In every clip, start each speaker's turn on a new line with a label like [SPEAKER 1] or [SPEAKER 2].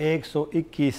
[SPEAKER 1] 121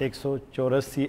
[SPEAKER 1] 184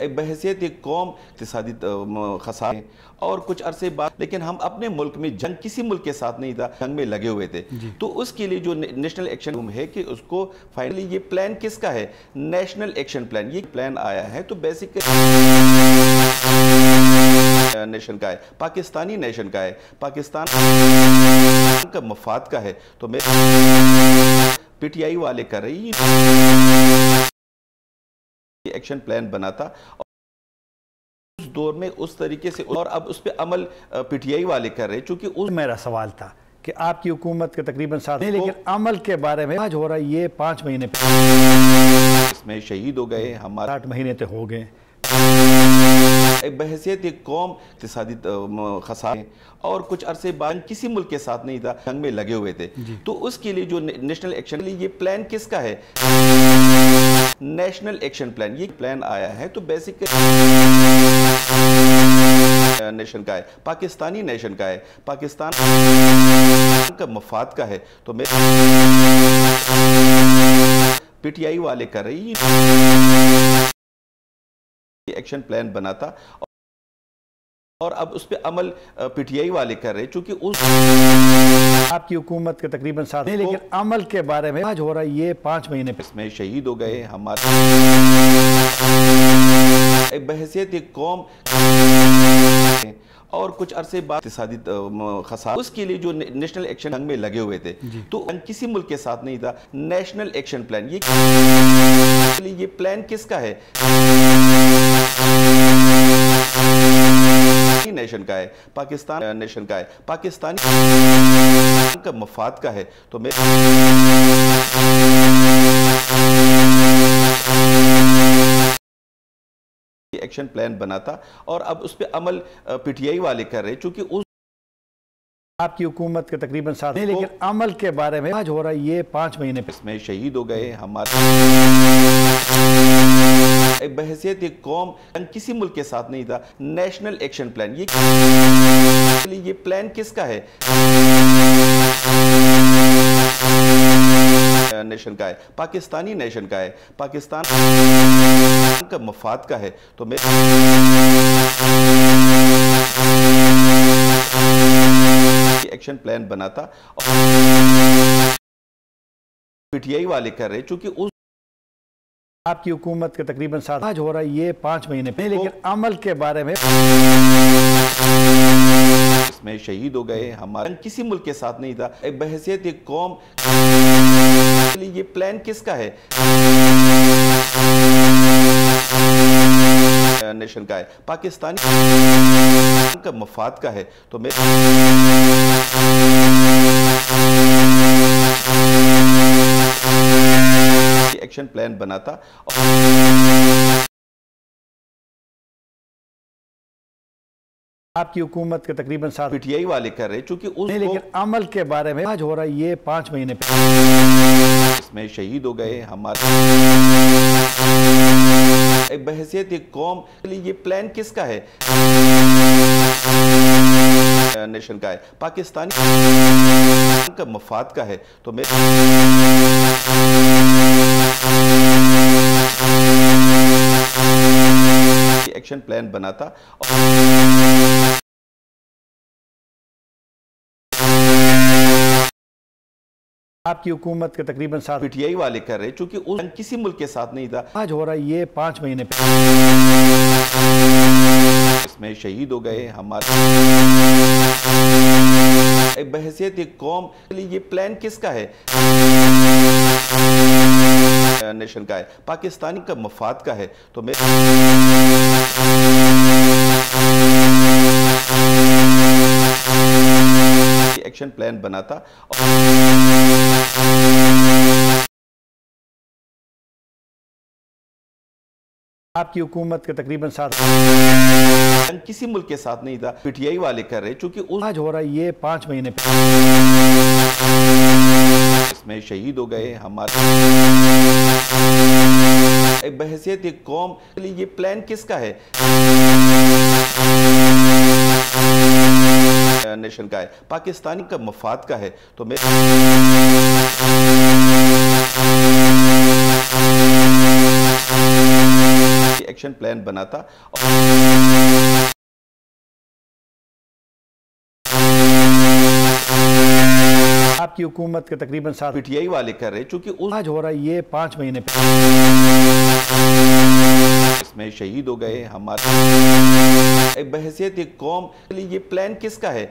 [SPEAKER 2] بحیثیت ایک قوم اقتصادی خسارے اور کچھ عرصے بعد، لیکن ہم اپنے ملک میں جنگ کسی ملک کے ساتھ نہیں تھا، جنگ میں لگے ہوئے تھے. تو اس کے لیے جو نیشنل ایکشن ہے کہ اس کو فائنلی یہ پلان کس کا ہے؟ National action plan. یہ پلان آیا ہے تو بیسک نیشن کا ہے، پاکستانی نیشن کا ہے، پاکستان کا مفاد کا ہے. تو میں پی ٹی آئی والے کر رہی ایکشن پلان بناتا اس دور میں اس طریقے سے، اور اب اس پہ عمل پی ٹی آئی والے کر رہے. چونکہ اس
[SPEAKER 1] میرا سوال تھا کہ آپ کی حکومت کے تقریباً ساتھ نہیں، لیکن عمل کے بارے میں آج ہو رہا ہے یہ 5 مہینے
[SPEAKER 2] اس میں شہید ہو گئے، ہمارے
[SPEAKER 1] 8 مہینے تے ہو گئے.
[SPEAKER 2] بحیثیت ایک قوم اقتصادی خسارے اور کچھ عرصے بعد کسی ملک کے ساتھ نہیں تھا، جنگ میں لگے ہوئے تھے. تو اس کے لیے جو نیشنل ایکشن، یہ پلان کس کا ہے؟ National action plan. یہ پلان آیا ہے تو بیسک نیشن کا ہے، پاکستانی نیشن کا ہے، پاکستان کا مفاد کا ہے. تو میں پی ٹی آئی والے کر رہی ایکشن پلان بناتا اور اب اس پہ عمل پی ٹی آئی والے کر رہے. چونکہ اس
[SPEAKER 1] آپ کی حکومت کے تقریباً ساتھ نہیں، لیکن عمل کے بارے میں آج ہو رہا ہے یہ 5 مہینے
[SPEAKER 2] اس میں شہید ہو گئے، ہمارے بحیثیت ایک قوم اور کچھ عرصے بعد اقتصادی خسارے، اس کے لیے جو نیشنل ایکشن جنگ میں لگے ہوئے تھے. تو کسی ملک کے ساتھ نہیں تھا. National action plan. یہ پلان کس کا ہے؟ نیشن کا ہے، پاکستان نیشن کا ہے، پاکستانی کا مفاد کا ہے. تو میں ایکشن پلان بناتا اور اب اس پہ عمل پی ٹی آئی والے کر رہے. چونکہ اس
[SPEAKER 1] آپ کی حکومت کے تقریباً ساتھ نہیں، لیکن عمل کے بارے میں آج ہو رہا ہے یہ 5 مہینے
[SPEAKER 2] اس میں شہید ہو گئے، ہمارے بحیثیت ایک قوم کسی ملک کے ساتھ نہیں تھا. National action plan. یہ پلان کس کا ہے؟ نیشن کا ہے، پاکستانی نیشن کا ہے، پاکستان کا مفاد کا ہے. تو میں ایکشن پلان بناتا پی ٹی آئی والے کر رہے. چونکہ اس
[SPEAKER 1] آپ کی حکومت کے تقریباً ساتھ آج ہو رہا ہے یہ 5 مہینے نہیں، لیکن عمل کے بارے میں
[SPEAKER 2] اس میں شہید ہو گئے، ہمارے کسی ملک کے ساتھ نہیں تھا. بحیثیت ایک قوم. یہ پلان کس کا ہے؟ نیشن کا ہے، پاکستانی کا مفاد کا ہے. تو میں ایکشن پلان بناتا
[SPEAKER 1] آپ کی حکومت کے تقریباً ساتھ
[SPEAKER 2] پی ٹی آئی والے کر رہے. چونکہ اس
[SPEAKER 1] نہیں، لیکن عمل کے بارے میں آج ہو رہا ہے یہ 5 مہینے
[SPEAKER 2] اس میں شہید ہو گئے، ہمارے بحیثیت ایک قوم. یہ پلان کس کا ہے؟ نیشن کا ہے، پاکستانی کا مفاد کا ہے. تو میں ایکشن پلان بناتا
[SPEAKER 1] آپ کی حکومت کے تقریباً ساتھ
[SPEAKER 2] پی ٹی آئی والے کر رہے. چونکہ اس کسی ملک کے ساتھ نہیں تھا.
[SPEAKER 1] آج ہو رہا ہے یہ 5 مہینے
[SPEAKER 2] اس میں شہید ہو گئے، ہمارے بحیثیت ایک قوم. یہ پلان کس کا ہے؟ نیشن کا ہے، پاکستانی کا مفاد کا ہے. تو میں ایکشن پلان بناتا
[SPEAKER 1] آپ کی حکومت کے تقریباً ساتھ
[SPEAKER 2] کسی ملک کے ساتھ نہیں تھا. پی ٹی آئی والے کر رہے. چونکہ
[SPEAKER 1] آج ہو رہا ہے یہ 5 مہینے
[SPEAKER 2] اس میں شہید ہو گئے، ہمارے بحیثیت ایک قوم. یہ پلان کس کا ہے؟ نیشن کا ہے، پاکستانی کا مفاد کا ہے. تو میں ایکشن ایکشن پلان بنا تھا.
[SPEAKER 1] آپ کی حکومت کے تقریباً ساتھ
[SPEAKER 2] پی ٹی آئی والے کر رہے چونکہ
[SPEAKER 1] آج ہو رہا ہے یہ 5 مہینے
[SPEAKER 2] اس میں شہید ہو گئے ہمارے بحیثیت ایک قوم کے لیے یہ پلان کس کا ہے؟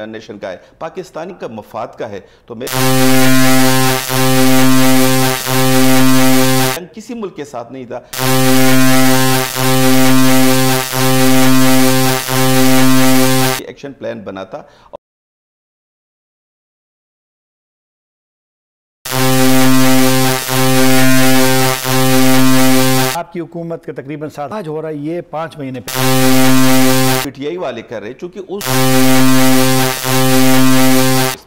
[SPEAKER 2] نیشن کا ہے, پاکستانی کا مفاد کا ہے. تو میں کسی ملک کے ساتھ نہیں تھا. ایکشن پلان بنا تھا.
[SPEAKER 1] آپ کی حکومت کے تقریباً ساتھ آج ہو رہا ہے یہ 5 مہینے
[SPEAKER 2] پی ٹی آئی والے کر رہے چونکہ اس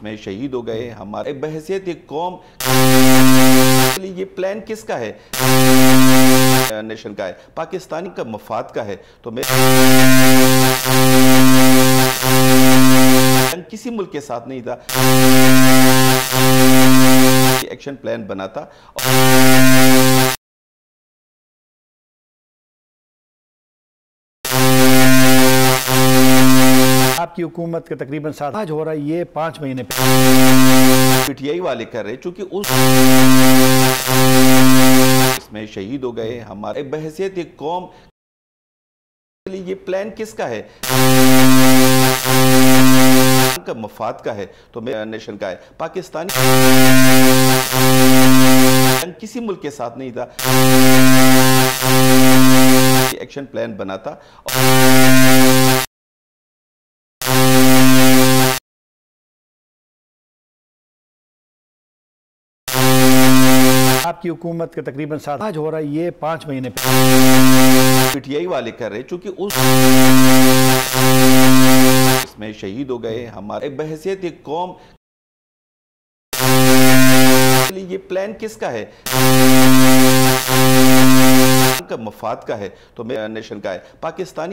[SPEAKER 2] میں شہید ہو گئے ہمارے بحیثیت ایک قوم کے لیے یہ پلان کس کا ہے؟ نیشن کا ہے, پاکستانی کا مفاد کا ہے. تو میں کسی ملک کے ساتھ نہیں تھا. ایکشن پلان بنا تھا.
[SPEAKER 1] آپ کی حکومت کے تقریباً ساتھ آج ہو رہا ہے یہ 5 مہینے
[SPEAKER 2] پی ٹی آئی والے کر رہے چونکہ اس میں شہید ہو گئے ہمارے بحیثیت ایک قوم کے لیے یہ پلان کس کا ہے؟ کا مفاد کا ہے. تو میں نیشن کا ہے, پاکستانی کسی ملک کے ساتھ نہیں تھا. ایکشن پلان بنا تھا.
[SPEAKER 1] آپ کی حکومت کے تقریباً ساتھ آج ہو رہا ہے یہ 5 مہینے
[SPEAKER 2] پی ٹی آئی والے کر رہے چونکہ اس میں شہید ہو گئے ہمارے بحیثیت ایک قوم کے لیے یہ پلان کس کا ہے؟ کا مفاد کا ہے. تو میں نیشن کا ہے, پاکستانی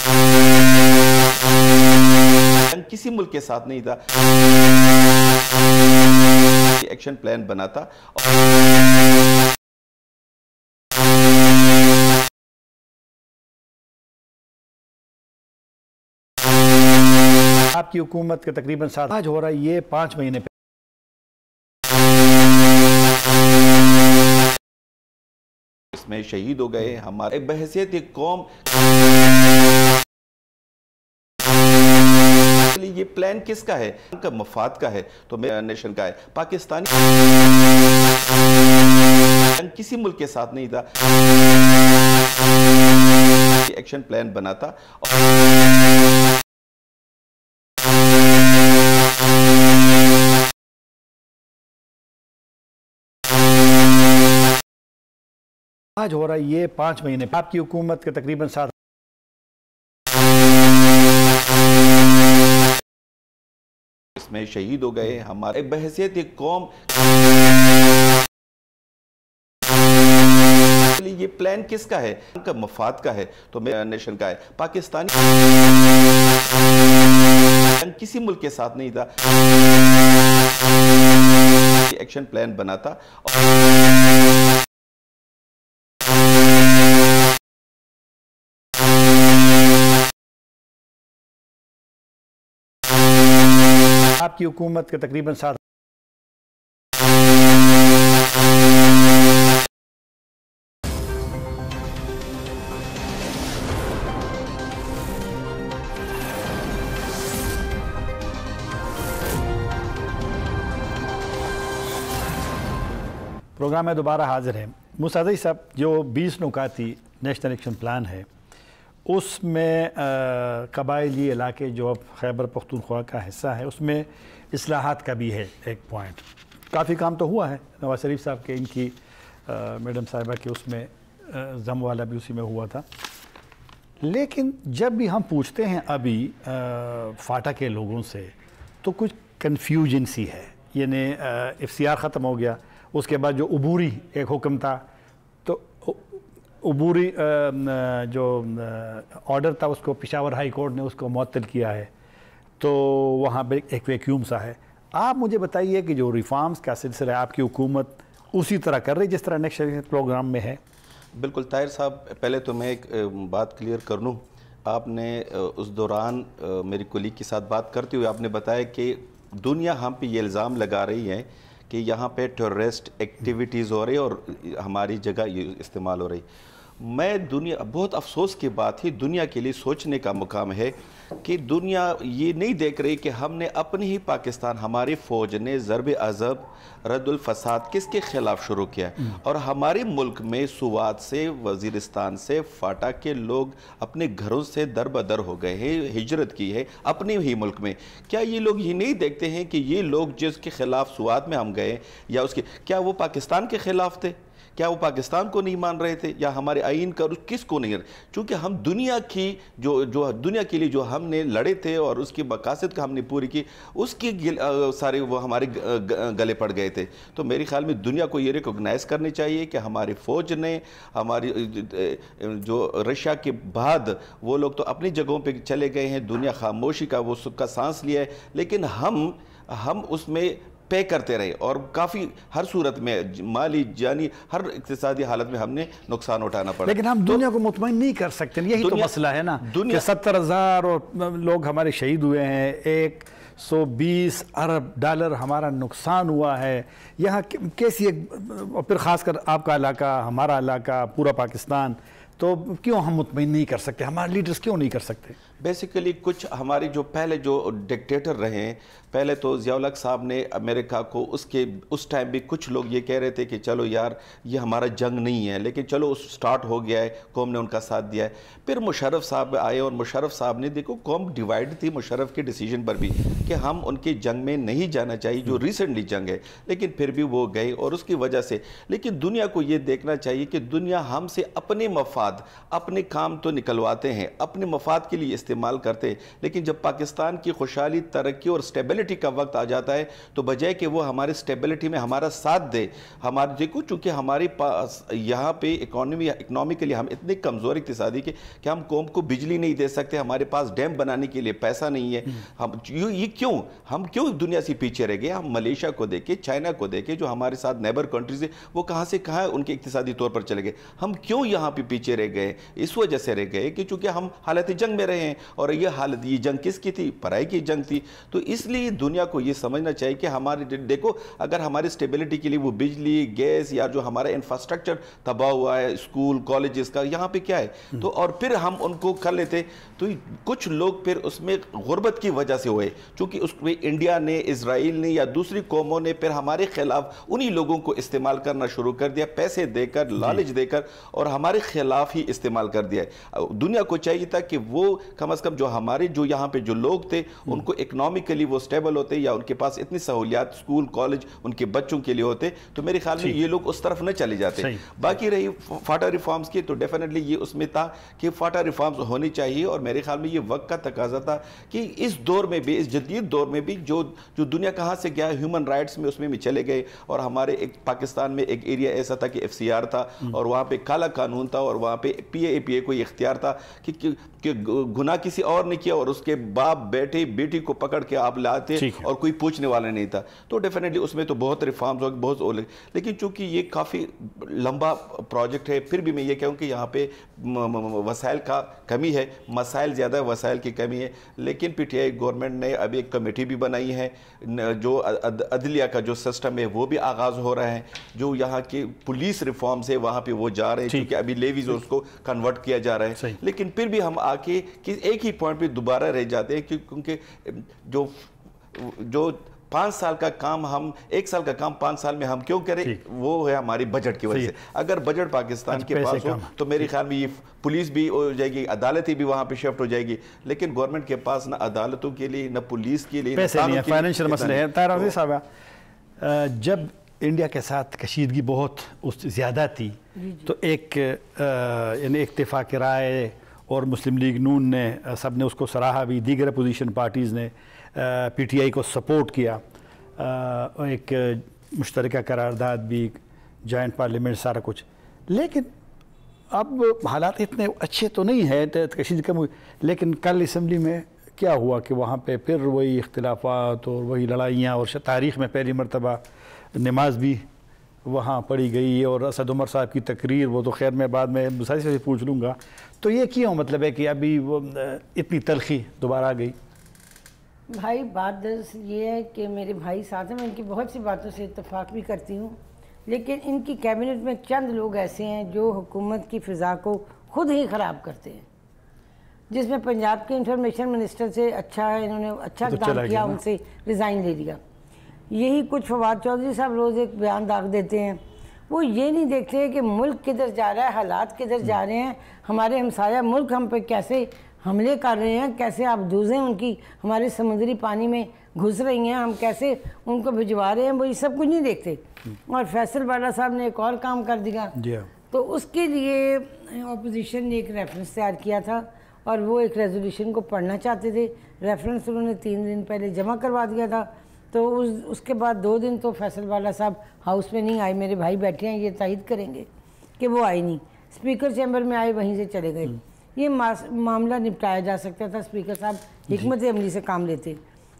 [SPEAKER 2] کسی ملک کے ساتھ نہیں تھا. ایکشن پلان بنا تھا.
[SPEAKER 1] آپ کی حکومت کے تقریباً ساتھ آج ہو رہا ہے یہ 5 مہینے
[SPEAKER 2] اس میں شہید ہو گئے ہمارے بحیثیت ایک قوم کے لیے یہ پلان کس کا ہے؟ کا مفاد کا ہے. تو میں نیشن کا ہے, پاکستانی کسی ملک کے ساتھ نہیں تھا. ایکشن پلان بنا تھا.
[SPEAKER 1] آج ہو رہا ہے یہ 5 مہینے آپ کی حکومت کے تقریباً ساتھ
[SPEAKER 2] اس میں شہید ہو گئے ہمارے بحیثیت ایک قوم کے لیے یہ پلان کس کا ہے؟ کا مفاد کا ہے. تو میں نیشن کا ہے, پاکستانی کسی ملک کے ساتھ نہیں تھا. ایکشن پلان بنا تھا.
[SPEAKER 1] آپ کی حکومت کے تقریباً ساتھ پروگرام میں دوبارہ حاضر ہے. موسیٰ صاحب, جو 20 نکاتی نیشنل ایکشن پلان ہے اس میں قبائلی علاقے جو اب خیبر پختونخوا کا حصہ ہے اس میں اصلاحات کا بھی ہے ایک پوائنٹ. کافی کام تو ہوا ہے, نواز شریف صاحب کے ان کی میڈم صاحبہ کے اس میں ضم والا بھی اسی میں ہوا تھا. لیکن جب بھی ہم پوچھتے ہیں ابھی فاٹا کے لوگوں سے تو کچھ کنفیوژن سی ہے. یعنی FCR ختم ہو گیا, اس کے بعد جو عبوری ایک حکم تھا تو عبوری جو آرڈر تھا اس کو پشاور ہائی کورٹ نے اس کو معطل کیا ہے, تو وہاں پہ ایک ویکیوم سا ہے. آپ مجھے بتائیے کہ جو ریفارمز کا سلسلہ ہے آپ کی حکومت اسی طرح کر رہی جس طرح نیکسٹ پروگرام میں ہے؟
[SPEAKER 2] بالکل طاہر صاحب، پہلے تو میں ایک بات کلیئر کر لوں. آپ نے اس دوران میری کولیگ کے ساتھ بات کرتے ہوئے آپ نے بتایا کہ دنیا ہم پہ یہ الزام لگا رہی ہے کہ یہاں پہ ٹیررسٹ ایکٹیویٹیز ہو رہی اور ہماری جگہ یہ استعمال ہو رہی. میں بہت افسوس کی بات ہے، دنیا کے لیے سوچنے کا مقام ہے کہ دنیا یہ نہیں دیکھ رہی کہ ہم نے اپنی ہی پاکستان، ہماری فوج نے ضرب عضب رد الفساد کس کے خلاف شروع کیا، اور ہمارے ملک میں سوات سے، وزیرستان سے، فاٹا کے لوگ اپنے گھروں سے در بدر ہو گئے ہیں، ہجرت کی ہے اپنے ہی ملک میں. کیا یہ لوگ یہ نہیں دیکھتے ہیں کہ یہ لوگ جس کے خلاف سوات میں ہم گئے یا اس کے، کیا وہ پاکستان کے خلاف تھے؟ کیا وہ پاکستان کو نہیں مان رہے تھے یا ہمارے آئین کا کس کو نہیں؟ چونکہ ہم دنیا کی جو دنیا کے لیے جو ہم نے لڑے تھے اور اس کی مقاصد کا ہم نے پوری کی، اس کی سارے وہ ہمارے گلے پڑ گئے تھے. تو میرے خیال میں دنیا کو یہ ریکوگنائز کرنی چاہیے کہ ہماری فوج نے، ہماری جو رشیا کے بعد وہ لوگ تو اپنی جگہوں پہ چلے گئے ہیں، دنیا خاموشی کا وہ سکھ کا سانس لیا ہے، لیکن ہم اس میں پے کرتے رہے اور کافی ہر صورت میں مالی جانی ہر اقتصادی حالت میں ہم نے نقصان اٹھانا پڑا.
[SPEAKER 1] لیکن ہم دنیا کو مطمئن نہیں کر سکتے، یہی تو مسئلہ ہے نا کہ 70,000 لوگ ہمارے شہید ہوئے ہیں، 120 ارب ڈالر ہمارا نقصان ہوا ہے. یہاں کیسی پھر خاص کر آپ کا علاقہ، ہمارا علاقہ، پورا پاکستان، تو کیوں ہم مطمئن نہیں کر سکتے؟ ہمارے لیڈرز کیوں نہیں کر سکتے؟
[SPEAKER 2] بیسیکلی کچھ ہماری جو پہلے جو ڈکٹیٹر رہے ہیں، پہلے تو ضیاء الحق صاحب نے امریکہ کو اس ٹائم بھی کچھ لوگ یہ کہہ رہے تھے کہ چلو یار یہ ہمارا جنگ نہیں ہے، لیکن چلو سٹارٹ ہو گیا ہے، قوم نے ان کا ساتھ دیا ہے. پھر مشرف صاحب آئے اور مشرف صاحب نے، دیکھو قوم ڈیوائیڈ تھی مشرف کے ڈیسیجن پر بھی کہ ہم ان کی جنگ میں نہیں جانا چاہیے جو ریسنٹلی جنگ ہے، لیکن پھر بھی وہ گئے اور اس کی وجہ سے. لیکن دنیا کو یہ دیکھنا چاہیے کہ دنیا ہم سے اپنے مفاد، اپنے کام تو نکلواتے ہیں، اپنے مفاد کے لیے استعمال کرتے ہیں، لیکن جب پاکستان کی خوشحالی، ترقی اور سٹیبلٹی کا وقت آ جاتا ہے تو بجائے کہ وہ ہمارے سٹیبلٹی میں ہمارا ساتھ دے، ہمارے دیکھو چونکہ ہمارے پاس یہاں پہ اکنامیکلی ہم اتنے کمزور اقتصادی کہ ہم قوم کو بجلی نہیں دے سکتے، ہمارے پاس ڈیم بنانے کے لیے پیسہ نہیں ہے. ہم کیوں دنیا سے پیچھے رہ گئے؟ ہم ملیشیا کو دیکھیں، چائنا کو دیکھیں، جو ہمارے ساتھ نیبر کنٹریز ہیں، وہ کہاں سے کہاں ان کے اقتصادی طور پر چلے گئے. ہم کیوں یہاں پہ پیچھے رہ گئے؟ اس وجہ سے رہ گئے کہ چونکہ ہم حالت جنگ میں رہے ہیں، اور یہ جنگ کس کی تھی؟ پرائی کی جنگ تھی. تو اس لیے دنیا کو یہ سمجھنا چاہیے کہ ہماری، دیکھو اگر ہماری سٹیبلٹی کے لیے وہ بجلی، گیس یا جو ہمارا انفراسٹرکچر تباہ ہوا ہے، اسکول کالجز کا، یہاں پہ کیا ہے تو، اور پھر ہم ان کو کر لیتے. تو کچھ لوگ پھر اس میں غربت کی وجہ سے ہوئے، چونکہ اس میں انڈیا نے، اسرائیل نے یا دوسری قوموں نے پھر ہمارے خلاف انہی لوگوں کو استعمال کرنا شروع کر دیا، پیسے دے کر، لالچ دے کر، اور ہمارے خلاف ہی استعمال کر دیا. دنیا کو چاہیے تھا کہ وہ کم از کم جو ہمارے جو یہاں پہ جو لوگ تھے ان کو اکنامیکلی وہ سٹیبل ہوتے یا ان کے پاس اتنی سہولیات اسکول کالج ان کے بچوں کے لیے ہوتے، تو میرے خیال میں یہ لوگ اس طرف نہ چلے جاتے. باقی رہی فاٹا ریفارمز کی، تو ڈیفینیٹلی یہ اس میں تھا کہ فاٹا ریفارمز ہونی چاہیے، اور میرے خیال میں یہ وقت کا تقاضا تھا کہ اس دور میں بھی، اس جدید دور میں بھی جو دنیا کہاں سے گیا، ہیومن رائٹس میں اس میں بھی چلے گئے. اور ہمارے ایک پاکستان میں ایک ایریا ایسا تھا کہ FCR تھا، اور وہاں پہ کالا قانون تھا، اور وہاں پہ PA کو یہ اختیار تھا کہ گناہ کسی اور نے کیا اور اس کے باپ بیٹے بیٹی کو پکڑ کے آپ لاتے اور کوئی پوچھنے والا نہیں تھا. تو ڈیفینیٹلی اس میں تو بہت ریفارمز ہو، بہت لیکن چونکہ یہ کافی لمبا پروجیکٹ ہے، پھر بھی میں یہ کہوں کہ یہاں پہ وسائل کا کمی ہے، مسائل زیادہ ہے، وسائل کی کمی ہے. لیکن PTI گورنمنٹ نے ابھی ایک کمیٹی بھی بنائی ہے، جو عدلیہ کا جو سسٹم ہے وہ بھی آغاز ہو رہا ہے، جو یہاں کی پولیس ریفارمز ہے وہاں پہ وہ جا رہے ہیں، کیونکہ ابھی لیویز اس کو کنورٹ کیا جا رہا ہے. لیکن پھر بھی ہم آ کے ایک ہی پوائنٹ پہ دوبارہ رہ جاتے ہیں، کیونکہ جو 5 سال کا کام ہم 1 سال کا کام 5 سال میں ہم کیوں کریں؟ وہ ہے ہماری بجٹ کی وجہ سے. اگر بجٹ پاکستان کے پاس ہو تو میرے خیال میں یہ پولیس بھی ہو جائے گی، عدالتیں بھی وہاں پہ شفٹ ہو جائے گی. لیکن گورنمنٹ کے پاس نہ عدالتوں کے لیے، نہ پولیس کے لیے،
[SPEAKER 1] پیسے نہیں ہیں، فائنینشیل مسئلے ہیں. طاہر عزیز صاحب، جب انڈیا کے ساتھ کشیدگی بہت زیادہ تھی تو ایک یعنی اتفاق رائے اور مسلم لیگ نون نے سب نے اس کو سراہا بھی، دیگر اپوزیشن پارٹیز نے PTI کو سپورٹ کیا، ایک مشترکہ قرارداد بھی، جوائنٹ پارلیمنٹ، سارا کچھ. لیکن اب حالات اتنے اچھے تو نہیں ہیں، کشیدگی کم ہوئی. لیکن کل اسمبلی میں کیا ہوا کہ وہاں پہ پھر وہی اختلافات اور وہی لڑائیاں، اور تاریخ میں پہلی مرتبہ نماز بھی وہاں پڑھی گئی اور اسد عمر صاحب کی تقریر، وہ تو خیر میں بعد میں مسائل سے پوچھ لوں گا، تو یہ کیوں مطلب ہے کہ ابھی وہ اتنی تلخی دوبارہ آ گئی؟
[SPEAKER 3] بھائی بات دراصل یہ ہے کہ میرے بھائی ساتھ ہیں، میں ان کی بہت سی باتوں سے اتفاق بھی کرتی ہوں، لیکن ان کی کیبنٹ میں چند لوگ ایسے ہیں جو حکومت کی فضا کو خود ہی خراب کرتے ہیں، جس میں پنجاب کے انفارمیشن منسٹر سے اچھا ہے، انہوں نے اچھا کام کیا، ان سے ریزائن لے لیا۔ یہی کچھ فواد چودھری صاحب روز ایک بیان داغ دیتے ہیں، وہ یہ نہیں دیکھتے کہ ملک کدھر جا رہا ہے، حالات کدھر جا رہے ہیں، ہمارے ہمسایہ ملک ہم پہ کیسے حملے کر رہے ہیں، کیسے آبدوزیں ان کی ہمارے سمندری پانی میں گھس رہی ہیں، ہم کیسے ان کو بھجوا رہے ہیں، وہ یہ سب کچھ نہیں دیکھتے۔ اور فیصل بالا صاحب نے ایک اور کام کر دیا، تو اس کے لیے اپوزیشن نے ایک ریفرنس تیار کیا تھا اور وہ ایک ریزولوشن کو پڑھنا چاہتے تھے، ریفرنس انہوں نے 3 دن پہلے جمع کروا دیا تھا، تو اس کے بعد 2 دن تو فیصل بالا صاحب ہاؤس میں نہیں آئے، میرے بھائی بیٹھے ہیں یہ تائید کریں گے کہ وہ آئے نہیں، اسپیکر چیمبر میں آئے وہیں سے چلے گئے۔ یہ معاملہ نپٹایا جا سکتا تھا، اسپیکر صاحب حکمت عملی سے کام لیتے۔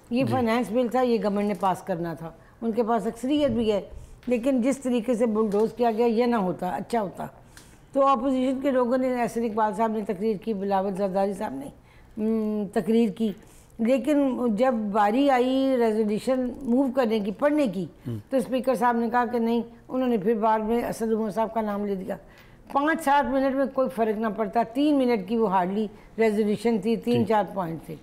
[SPEAKER 3] یہ فائنانس بل تھا، یہ گورنمنٹ نے پاس کرنا تھا، ان کے پاس اکثریت بھی ہے، لیکن جس طریقے سے بلڈوز کیا گیا یہ نہ ہوتا، اچھا ہوتا۔ تو اپوزیشن کے لوگوں نے، احسن اقبال صاحب نے تقریر کی، بلاول زرداری صاحب نے تقریر کی، لیکن جب باری آئی ریزولوشن موو کرنے کی، پڑھنے کی، تو اسپیکر صاحب نے کہا کہ نہیں، انہوں نے پھر بعد میں اسد عمر صاحب کا نام لے دیا۔ 5-7 منٹ میں کوئی فرق نہ پڑتا، 3 منٹ کی وہ ہارڈلی ریزولوشن تھی، 3-4 پوائنٹ تھے،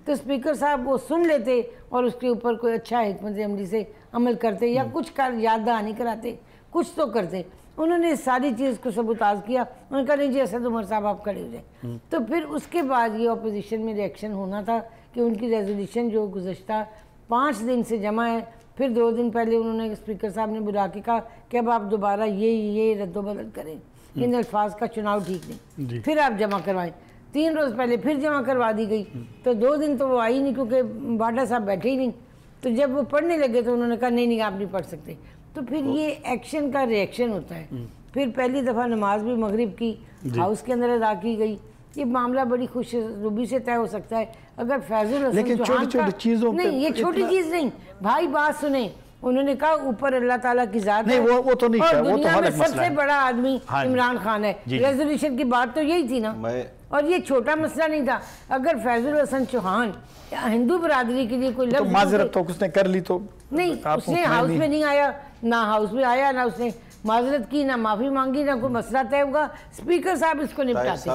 [SPEAKER 3] تو اسپیکر صاحب وہ سن لیتے اور اس کے اوپر کوئی اچھا حکمت عملی سے عمل کرتے یا کچھ یاد دہانی کراتے، کچھ تو کرتے۔ انہوں نے ساری چیز کو سبوتاژ کیا، انہوں نے کہا نہیں جی اسد عمر صاحب آپ کھڑے ہو جائیں، تو پھر اس کے بعد یہ اپوزیشن میں ریئیکشن ہونا تھا کہ ان کی ریزولوشن جو گزشتہ 5 دن سے جمع ہے، پھر 2 دن پہلے انہوں نے اسپیکر صاحب نے بلا کے کہا کہ اب آپ دوبارہ یہ رد و بدل کریں، ان الفاظ کا چناؤ ٹھیک نہیں، پھر آپ جمع کروائیں۔ 3 روز پہلے پھر جمع کروا دی گئی، تو 2 دن تو وہ آئی نہیں کیونکہ باڈا صاحب بیٹھے ہی نہیں، تو جب وہ پڑھنے لگے تو انہوں نے کہا نہیں آپ نہیں پڑھ سکتے، تو پھر یہ ایکشن کا ریئیکشن ہوتا ہے۔ پھر پہلی دفعہ نماز بھی مغرب کی ہاؤس کے اندر ادا کی گئی۔ یہ معاملہ بڑی خوش روبی سے طے ہو سکتا ہے اگر فیضل حسن چوہان کا، نہیں یہ چھوٹی چیز نہیں بھائی، بات سنیں، انہوں نے کہا اوپر اللہ تعالیٰ کی ذات ہے اور دنیا میں سب سے بڑا آدمی عمران خان ہے، ریزولوشن کی بات تو یہی تھی نا، اور یہ چھوٹا مسئلہ نہیں تھا۔ اگر فیضل حسن چوہان ہندو برادری کے لیے کوئی لفظ
[SPEAKER 1] معذرت تو اس نے کر لی، تو
[SPEAKER 3] نہیں اس نے ہاؤس میں نہیں آیا، نہ ہاؤس میں آیا، نہ اس نے معذرت کی، نہ معافی مانگی، نہ کوئی مسئلہ طے ہوگا، اسپیکر صاحب اس کو نپٹاتے،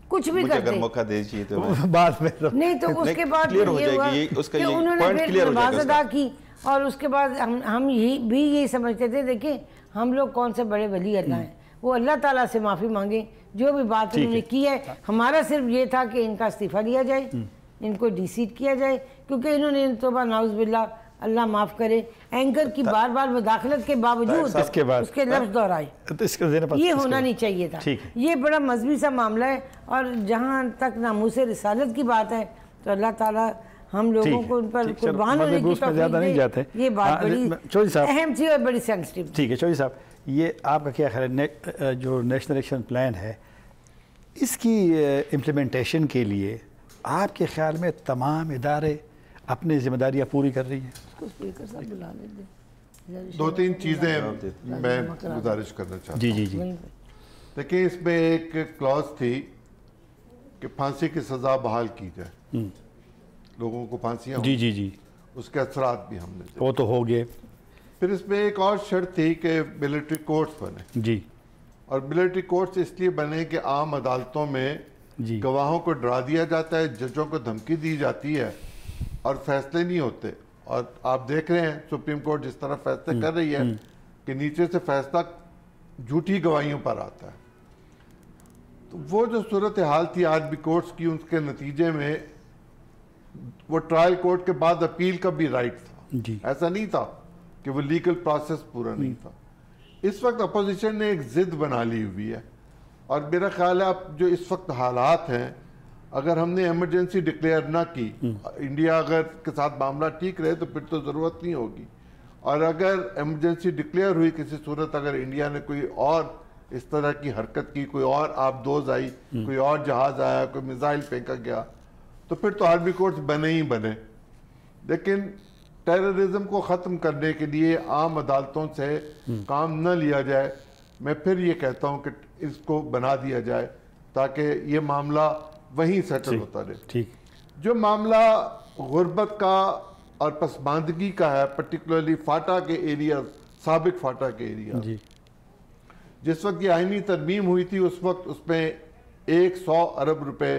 [SPEAKER 3] کچھ بھی کرتے،
[SPEAKER 2] موقع دیجیے تو
[SPEAKER 1] بعد میں
[SPEAKER 3] نہیں، تو اس کے بعد یہ ہوا کہ انہوں نے پھر نماز ادا کی، اور اس کے بعد ہم بھی یہی سمجھتے تھے دیکھیں ہم لوگ کون سے بڑے ولی اللہ ہیں، وہ اللہ تعالیٰ سے معافی مانگیں جو بھی بات انہوں نے کی ہے، ہمارا صرف یہ تھا کہ ان کا استعفیٰ لیا جائے، ان کو ڈی سیٹ کیا جائے، کیونکہ انہوں نے توبہ نعوذ باللہ اللہ معاف کرے اینکر کی بار بار مداخلت کے باوجود اس کے لفظ دہرائے، یہ ہونا نہیں چاہیے تھا۔ یہ بڑا مذہبی سا معاملہ ہے، اور جہاں تک ناموس رسالت کی بات ہے تو اللہ تعالیٰ ہم لوگوں کو ان پر قربان ہونے کی توفیق دے، یہ بات بڑی اہم تھی اور بڑی سینسٹیو۔
[SPEAKER 1] ٹھیک ہے چودھری صاحب، یہ آپ کا کیا خیال ہے جو نیشنل ایکشن پلان ہے اس کی امپلیمنٹیشن کے لیے آپ کے خیال میں تمام ادارے اپنی ذمہ داریاں پوری کر رہی ہیں؟
[SPEAKER 4] 2-3 چیزیں میں گزارش کرنا چاہتا ہوں۔
[SPEAKER 1] جی
[SPEAKER 4] دیکھیں اس میں ایک کلاس تھی کہ پھانسی کی سزا بحال کی جائے، لوگوں کو پھانسیاں
[SPEAKER 1] جی
[SPEAKER 4] اس کے اثرات بھی ہم نے
[SPEAKER 1] وہ تو ہو گئے۔
[SPEAKER 4] پھر اس میں ایک اور شرط تھی کہ ملٹری کورٹس بنے،
[SPEAKER 1] جی، اور
[SPEAKER 4] ملٹری کورٹس اس لیے بنے کہ عام عدالتوں میں گواہوں کو ڈرا دیا جاتا ہے، ججوں کو دھمکی دی جاتی ہے اور فیصلے نہیں ہوتے، اور آپ دیکھ رہے ہیں سپریم کورٹ جس طرح فیصلے کر رہی ہے کہ نیچے سے فیصلہ جھوٹی گواہیوں پر آتا ہے۔ تو وہ جو صورتحال تھی آج بھی کورٹس کی، اس کے نتیجے میں وہ ٹرائل کورٹ کے بعد اپیل کا بھی رائٹ تھا، ایسا نہیں تھا کہ وہ لیگل پروسیس پورا نہیں تھا۔ اس وقت اپوزیشن نے ایک ضد بنا لی ہوئی ہے، اور میرا خیال ہے اب جو اس وقت حالات ہیں، اگر ہم نے ایمرجنسی ڈکلیئر نہ کی، انڈیا اگر کے ساتھ معاملہ ٹھیک رہے تو پھر تو ضرورت نہیں ہوگی، اور اگر ایمرجنسی ڈکلیئر ہوئی کسی صورت، اگر انڈیا نے کوئی اور اس طرح کی حرکت کی، کوئی اور آبدوز آئی، کوئی اور جہاز آیا، کوئی میزائل پھینکا گیا، تو پھر تو آرمی کورٹس بنے ہی بنے۔ لیکن ٹیررزم کو ختم کرنے کے لیے عام عدالتوں سے کام نہ لیا جائے، میں پھر یہ کہتا ہوں کہ اس کو بنا دیا جائے تاکہ یہ معاملہ وہیں سیٹل ہوتا رہے۔ جو معاملہ غربت کا اور پسماندگی کا ہے، پرٹیکولرلی فاٹا کے ایریا، سابق فاٹا کے ایریا، جس وقت یہ آئینی ترمیم ہوئی تھی اس وقت اس میں 100 ارب روپے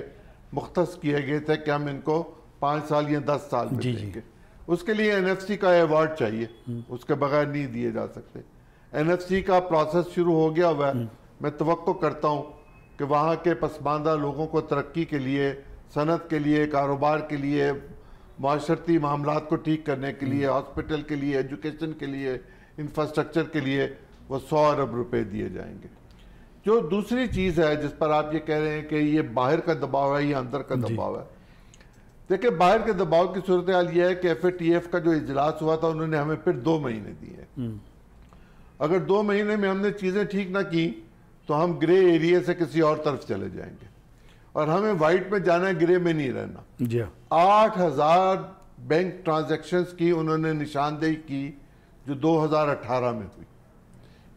[SPEAKER 4] مختص کیے گئے تھے کہ ہم ان کو 5 سال یا 10 سال میں دیں گے۔ اس کے لیے این ایف سی کا ایوارڈ چاہیے، اس کے بغیر نہیں دیے جا سکتے۔ این ایف سی کا پروسیس شروع ہو گیا ہوا ہے۔ میں توقع کرتا ہوں کہ وہاں کے پسماندہ لوگوں کو ترقی کے لیے، صنعت کے لیے، کاروبار کے لیے، معاشرتی معاملات کو ٹھیک کرنے کے لیے، ہاسپٹل کے لیے، ایجوکیشن کے لیے، انفراسٹرکچر کے لیے وہ 100 ارب روپے دیے جائیں گے۔ جو دوسری چیز ہے جس پر آپ یہ کہہ رہے ہیں کہ یہ باہر کا دباؤ ہے یا اندر کا دباؤ ہے، دیکھیں باہر کے دباؤ کی صورتحال یہ ہے کہ ایف اے ٹی ایف کا جو اجلاس ہوا تھا انہوں نے ہمیں پھر 2 مہینے دیے۔ اگر 2 مہینے میں ہم نے چیزیں ٹھیک نہ کی تو ہم گرے ایریے سے کسی اور طرف چلے جائیں گے، اور ہمیں وائٹ میں جانا ہے، گرے میں نہیں رہنا۔ 8000 بینک ٹرانزیکشنز کی انہوں نے نشاندہی کی جو 2018 میں ہوئی۔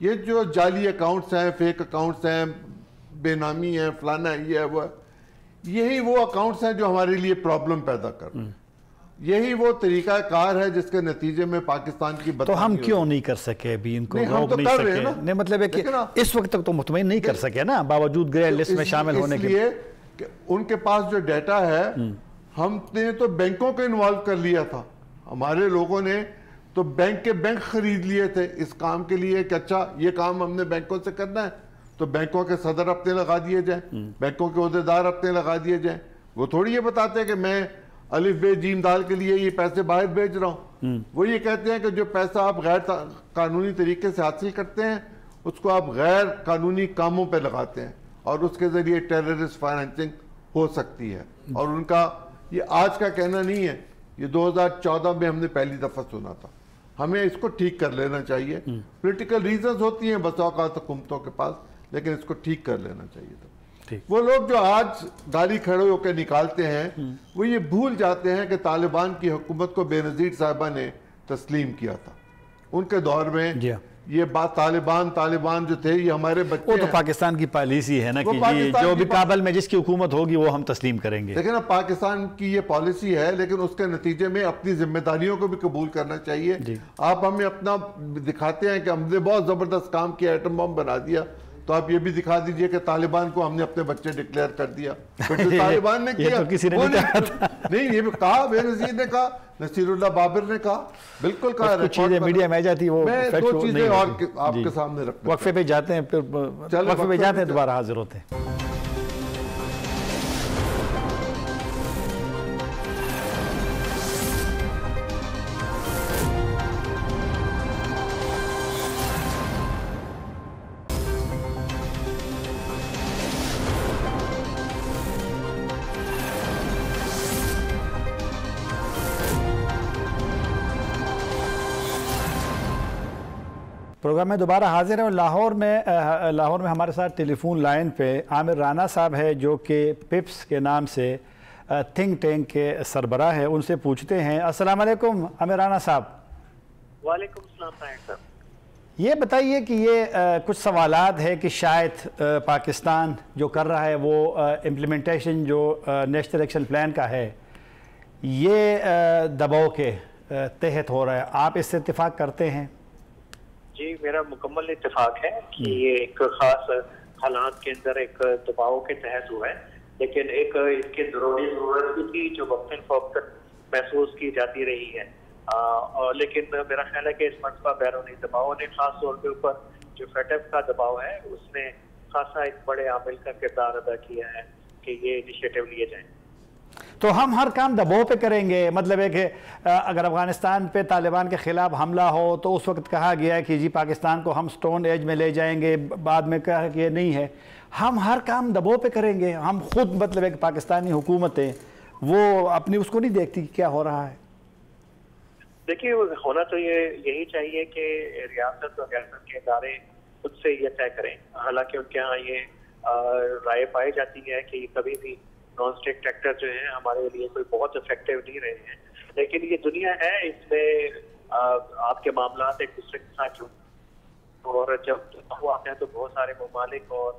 [SPEAKER 4] یہ جو جعلی اکاؤنٹس ہیں، فیک اکاؤنٹس ہیں، بے نامی ہیں، فلانا یہ ہے وہ ہے، یہی وہ اکاؤنٹس ہیں جو ہمارے لیے پرابلم پیدا کر رہے ہیں۔ یہی وہ طریقہ کار ہے جس کے نتیجے میں پاکستان کی بدنامی
[SPEAKER 1] تو ہم کیوں نہیں کر سکے ابھی ان کو روک نہیں سکے؟ نہیں مطلب ہے کہ اس وقت تک تو مطمئن نہیں کر سکے نا باوجود گرے لسٹ میں شامل ہونے کے۔
[SPEAKER 4] اس لیے کہ ان کے پاس جو ڈیٹا ہے، ہم نے تو بینکوں کو انوالو کر لیا تھا، ہمارے لوگوں نے تو بینک کے بینک خرید لیے تھے اس کام کے لیے کہ اچھا یہ کام ہم نے بینکوں سے کرنا ہے تو بینکوں کے صدر اپنے لگا دیے جائیں، بینکوں کے عہدیدار اپنے لگا دیے جائیں۔ وہ تھوڑی یہ بتاتے ہیں کہ میں الف بے جیم دال کے لیے یہ پیسے باہر بھیج رہا ہوں۔ وہ یہ کہتے ہیں کہ جو پیسہ آپ غیر قانونی طریقے سے حاصل کرتے ہیں اس کو آپ غیر قانونی کاموں پہ لگاتے ہیں، اور اس کے ذریعے ٹیررسٹ فائنینسنگ ہو سکتی ہے۔ اور ان کا یہ آج کا کہنا نہیں ہے، یہ 2014 میں ہم نے پہلی دفعہ سنا تھا۔ ہمیں اس کو ٹھیک کر لینا چاہیے۔ پولیٹیکل ریزنز ہوتی ہیں بس اوقات حکومتوں کے پاس، لیکن اس کو ٹھیک کر لینا چاہیے تھا۔ وہ لوگ جو آج گاڑی کھڑے ہو کے نکالتے ہیں وہ یہ بھول جاتے ہیں کہ طالبان کی حکومت کو بے نظیر صاحبہ نے تسلیم کیا تھا۔ ان کے دور میں یہ بات طالبان جو تھے یہ ہمارے بچے،
[SPEAKER 1] وہ تو پاکستان کی پالیسی ہے نا کہ جو بھی کابل میں جس کی حکومت ہوگی وہ ہم تسلیم کریں گے۔
[SPEAKER 4] لیکن اب پاکستان کی یہ پالیسی ہے، لیکن اس کے نتیجے میں اپنی ذمہ داریوں کو بھی قبول کرنا چاہیے۔ آپ ہمیں اپنا دکھاتے ہیں کہ ہم نے بہت زبردست کام کیا، ایٹم بم بنا دیا، تو آپ یہ بھی دکھا دیجئے کہ طالبان کو ہم نے اپنے بچے ڈکلیئر کر دیا۔ طالبان نے کیا، نہیں یہ کہا بے نظیر نے کہا، نصیر اللہ بابر نے کہا، بالکل کہا۔
[SPEAKER 1] کچھ چیزیں میڈیا میں آ جاتی وہ
[SPEAKER 4] میں 2 چیزیں اور آپ کے سامنے رکھتا ہوں۔
[SPEAKER 1] وقفے پہ جاتے ہیں، پھر وقفے پہ جاتے ہیں، دوبارہ حاضر ہوتے ہیں۔ پروگرام میں دوبارہ حاضر ہیں۔ لاہور میں ہمارے ساتھ ٹیلی فون لائن پہ عامر رانا صاحب ہے جو کہ پپس کے نام سے تھنک ٹینک کے سربراہ ہے، ان سے پوچھتے ہیں۔ السلام علیکم عامر رانا صاحب۔
[SPEAKER 5] وعلیکم السلام صاحب۔
[SPEAKER 1] یہ بتائیے کہ یہ کچھ سوالات ہے کہ شاید پاکستان جو کر رہا ہے وہ امپلیمنٹیشن جو نیشنل ایکشن پلان کا ہے یہ دباؤ کے تحت ہو رہا ہے، آپ اس سے اتفاق کرتے ہیں؟
[SPEAKER 5] جی میرا مکمل اتفاق ہے کہ یہ ایک خاص حالات کے اندر ایک دباؤ کے تحت ہوا ہے، لیکن ایک اس کی ضروری ضرورت بھی تھی جو وقتاً فوقتاً محسوس کی جاتی رہی ہے۔ لیکن میرا خیال ہے کہ اس مرتبہ بیرونی دباؤ نے خاص طور کے اوپر جو فیٹف کا دباؤ ہے اس نے خاصا ایک بڑے عامل کا کردار ادا کیا ہے کہ یہ انیشیٹو لیے جائیں۔
[SPEAKER 1] تو ہم ہر کام دباؤ پہ کریں گے، مطلب ہے کہ اگر افغانستان پہ طالبان کے خلاف حملہ ہو تو اس وقت کہا گیا ہے کہ جی پاکستان کو ہم سٹون ایج میں لے جائیں گے، بعد میں کہا کہ یہ نہیں ہے، ہم ہر کام دباؤ پہ کریں گے؟ ہم خود مطلب ہے کہ پاکستانی حکومتیں وہ اپنی اس کو نہیں دیکھتی کہ کیا ہو رہا ہے؟
[SPEAKER 5] دیکھیے ہونا تو یہی چاہیے کہ ریاست اور ریاست کے ادارے خود سے یہ طے کریں، حالانکہ ان کے یہاں یہ رائے پائی جاتی ہے کہ کبھی بھی نان اسٹیٹ ایکٹر جو ہیں ہمارے لیے کوئی بہت افیکٹو نہیں رہے ہیں، لیکن یہ دنیا ہے، اس میں آپ کے معاملات ایک دوسرے کے ساتھ اور جب دباؤ آتے ہیں تو بہت سارے ممالک اور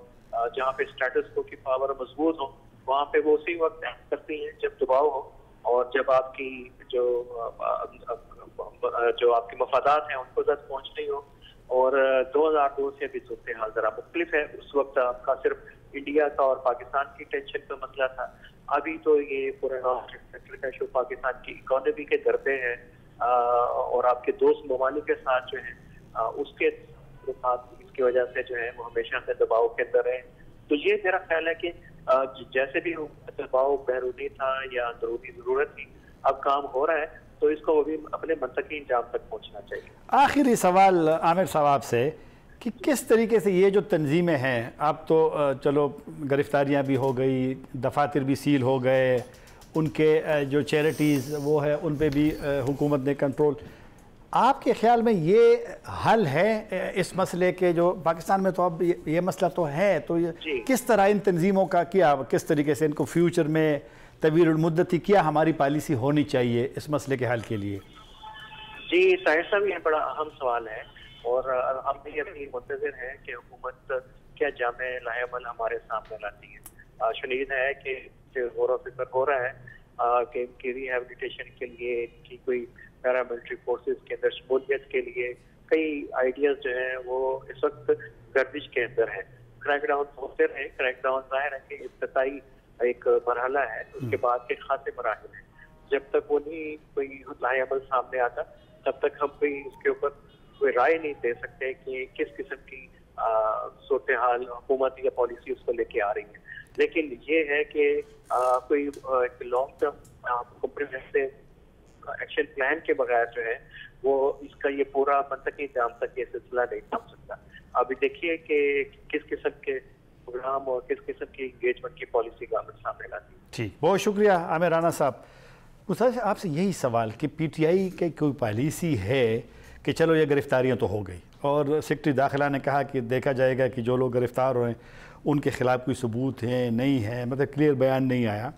[SPEAKER 5] جہاں پہ اسٹیٹس کو کی پاور مضبوط ہو وہاں پہ وہ اسی وقت ایکٹ کرتی ہیں جب دباؤ ہو، اور جب آپ کی جو آپ کے مفادات ہیں ان کو زد پہنچ نہیں ہو. اور 2002 سے بھی صورتحال ذرا مختلف ہے. اس وقت آپ کا صرف انڈیا کا اور پاکستان کی ٹینشن کا مسئلہ تھا. ابھی تو یہ پورا کا ایشو پاکستان کی اکانومی کے درپے ہے اور آپ کے دوست ممالک کے ساتھ جو ہے اس کے ساتھ اس کی وجہ سے جو ہے وہ ہمیشہ سے دباؤ کے اندر ہے. تو یہ میرا خیال ہے کہ جیسے بھی دباؤ بیرونی تھا یا اندرونی ضرورت تھی، اب کام ہو رہا ہے تو اس کو وہ بھی اپنے منطقی انجام تک پہنچنا چاہیے.
[SPEAKER 1] آخری سوال عامر صاحب آپ سے کہ کس طریقے سے یہ جو تنظیمیں ہیں، اب تو چلو گرفتاریاں بھی ہو گئی، دفاتر بھی سیل ہو گئے، ان کے جو چیریٹیز وہ ہے ان پہ بھی حکومت نے کنٹرول، آپ کے خیال میں یہ حل ہے اس مسئلے کے؟ جو پاکستان میں تو اب یہ مسئلہ تو ہے، تو کس طرح ان تنظیموں کا کیا، کس طریقے سے ان کو فیوچر میں طویل المدتی کیا ہماری پالیسی ہونی چاہیے اس مسئلے کے حل کے لیے؟
[SPEAKER 5] جی طاہر صاحب، یہ بڑا اہم سوال ہے اور ہم بھی ابھی منتظر ہیں کہ حکومت کیا جامع لاہ عمل ہمارے سامنے لاتی ہے. شنید ہے کہ غور و فکر ہو رہا ہے کہ ان کی ریہیبلیٹیشن کے لیے، ان کی کوئی پیراملٹری فورسز کے اندر شمولیت کے لیے کئی آئیڈیاز جو ہیں وہ اس وقت گردش کے اندر ہیں. کریک ڈاؤن ہوتے رہے، کریک ڈاؤن ظاہر ہے کہ ابتدائی ایک مرحلہ ہے، اس کے بعد کے خاصے مراحل ہیں. جب تک وہ نہیں کوئی لاہ عمل سامنے آتا تب تک ہم کوئی اس کے اوپر کوئی رائے نہیں دے سکتے کہ کس قسم کی صورتحال حکومت یا پالیسی اس کو لے کے آ رہی ہے. لیکن یہ ہے کہ کوئی long term comprehensive action plan کے بغیر جو ہے وہ اس کا یہ پورا منطقی انجام تک یہ سلسلہ نہیں پہنچ سکتا. ابھی دیکھیے کہ کس قسم کے پروگرام اور کس قسم کی انگیجمنٹ کی پالیسی گورنمنٹ سامنے لاتی ہے.
[SPEAKER 1] ٹھیک، بہت شکریہ عامر رانا صاحب. مصطفیٰ آپ سے یہی سوال کہ پی ٹی آئی کی کوئی پالیسی ہے کہ چلو یہ گرفتاریاں تو ہو گئی اور سیکرٹری داخلہ نے کہا کہ دیکھا جائے گا کہ جو لوگ گرفتار ہوئے ان کے خلاف کوئی ثبوت ہیں نہیں ہے، مطلب کلیئر بیان نہیں آیا،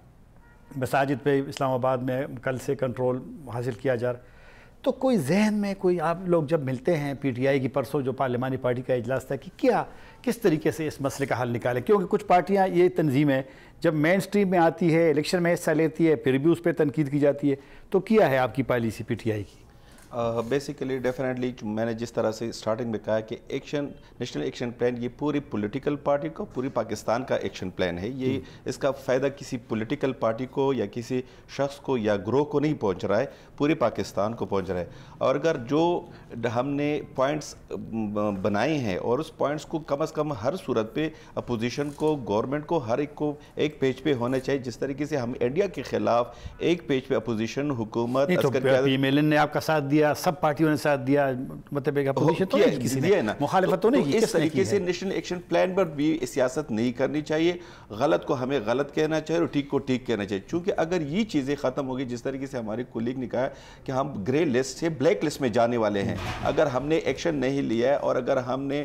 [SPEAKER 1] مساجد پہ اسلام آباد میں کل سے کنٹرول حاصل کیا جا رہا، تو کوئی ذہن میں کوئی آپ لوگ جب ملتے ہیں پی ٹی آئی کی پرسوں جو پارلیمانی پارٹی کا اجلاس تھا کہ کس طریقے سے اس مسئلے کا حل نکالے؟ کیونکہ کچھ پارٹیاں یہ تنظیمیں جب مین سٹریم میں آتی ہے، الیکشن میں حصہ لیتی ہے، پھر بھی اس پہ تنقید کی جاتی ہے، تو کیا ہے آپ کی پالیسی پی ٹی آئی کی؟
[SPEAKER 2] بیسیکلی ڈیفینیٹلی میں نے جس طرح سے سٹارٹنگ میں کہا کہ نیشنل ایکشن پلان یہ پوری پولیٹیکل پارٹی کو، پوری پاکستان کا ایکشن پلان ہے. یہ اس کا فائدہ کسی پولیٹیکل پارٹی کو یا کسی شخص کو یا گروہ کو نہیں پہنچ رہا ہے، پوری پاکستان کو پہنچ رہا ہے. اور اگر جو ہم نے پوائنٹس بنائے ہیں اور اس پوائنٹس کو کم از کم ہر صورت پہ اپوزیشن کو، گورنمنٹ کو، ہر ایک کو ایک پیج پہ ہونا چاہیے. جس طریقے سے ہم انڈیا کے خلاف ایک پیج پہ اپوزیشن، حکومت،
[SPEAKER 1] پی ایم ایل این نے آپ کا ساتھ دیا، سب پارٹیوں نے ساتھ دیا، مطلب ایک اپوزیشن تو نہیں کسی نے مخالفت تو نہیں کی.
[SPEAKER 2] اس طریقے سے نیشنل ایکشن پلان پر بھی سیاست نہیں کرنی چاہیے. غلط کو ہمیں غلط کہنا چاہیے اور ٹھیک کو ٹھیک کہنا چاہیے. چونکہ اگر یہ چیزیں ختم ہوگی، جس طریقے سے ہمارے کولیگ نے کہا کہ ہم گرے لسٹ سے بلیک لسٹ میں جانے والے ہیں، اگر ہم نے ایکشن نہیں لیا اور اگر ہم نے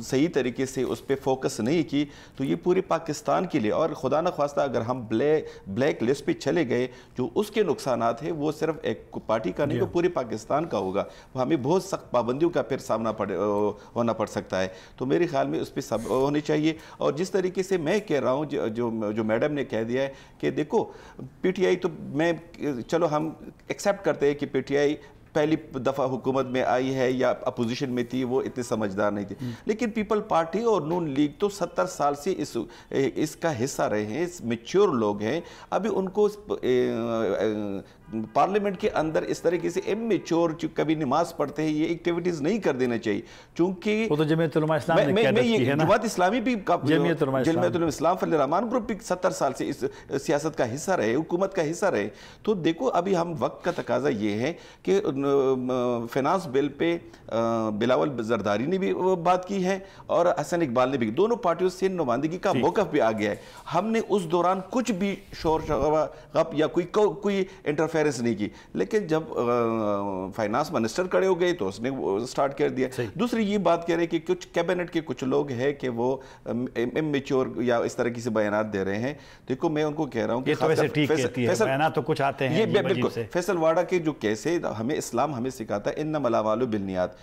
[SPEAKER 2] صحیح طریقے سے اس پہ فوکس نہیں کی تو یہ پورے پاکستان کے لیے، اور خدا نہ خواستہ اگر ہم بلیک لسٹ پہ چلے گئے جو اس کے نقصانات ہیں وہ صرف ایک پارٹی کا نہیں، وہ پورے پاکستان کا ہوگا. ہمیں بہت سخت پابندیوں کا پھر سامنا ہونا پڑ سکتا ہے. تو میرے خیال میں اس پہ سب ہونی چاہیے. اور جس طریقے سے میں کہہ رہا ہوں، جو میڈم نے کہہ دیا ہے کہ دیکھو پی ٹی آئی تو میں چلو ہم ایکسیپٹ کرتے ہیں کہ پی ٹی آئی پہلی دفعہ حکومت میں آئی ہے یا اپوزیشن میں تھی، وہ اتنے سمجھدار نہیں تھی. لیکن پیپل پارٹی اور نون لیگ تو 70 سال سے اس کا حصہ رہے ہیں، میچور لوگ ہیں. ابھی ان کو پارلیمنٹ کے اندر اس طریقے سے امیچور کبھی نماز پڑھتے ہیں، یہ ایکٹیویٹیز نہیں کر دینا چاہیے. چونکہ
[SPEAKER 1] وہ تو جمعیت علماء اسلام نے قیادت کی ہے نا،
[SPEAKER 2] جماعت اسلامی بھی،
[SPEAKER 1] جمعیت علماء
[SPEAKER 2] اسلام فضل الرحمان گروپ بھی 70 سال سے اس سیاست کا حصہ رہے، حکومت کا حصہ رہے. تو دیکھو ابھی ہم وقت کا تقاضا یہ ہے کہ فینانس بل پہ بلاول زرداری نے بھی بات کی ہے اور حسن اقبال نے بھی، دونوں پارٹیوں سے نمائندگی کا موقف بھی آ گیا ہے. ہم نے اس دوران کچھ بھی شور شغب یا کوئی انٹرفیئر انٹرفیرنس نہیں کی. لیکن جب فائنانس منسٹر کھڑے ہو گئے تو اس نے سٹارٹ کر دیا. دوسری یہ بات کہہ رہے کہ کچھ کیبنٹ کے کچھ لوگ ہیں کہ وہ امیچور یا اس طرح کی سے بیانات دے رہے ہیں. دیکھو میں ان کو کہہ رہا ہوں کہ
[SPEAKER 1] بیانات تو کچھ آتے ہیں.
[SPEAKER 2] یہ بالکل فیصل واڑہ کے جو کیس ہے, ہمیں اسلام ہمیں سکھاتا ہے انما الاعمال بالنیات.